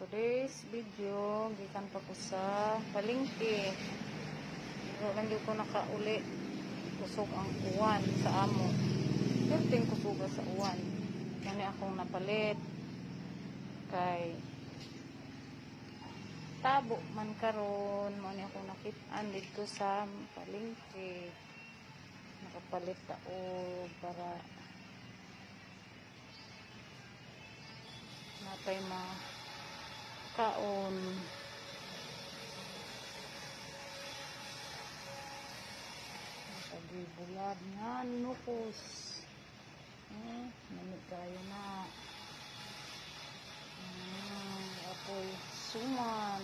Today's video, gikan pa ko sa palengke. Pero lang ko nakauli. Kusog ang uwan sa amo. Perting kusuga sa uwan. Kani akong napalit. Kay tabo man karon, mo ni akong nakit-an dito sa palengke. Nakapalit ako para natay kaon. Nakagibulad nga nukos. Namit kayo na. Apoy suman.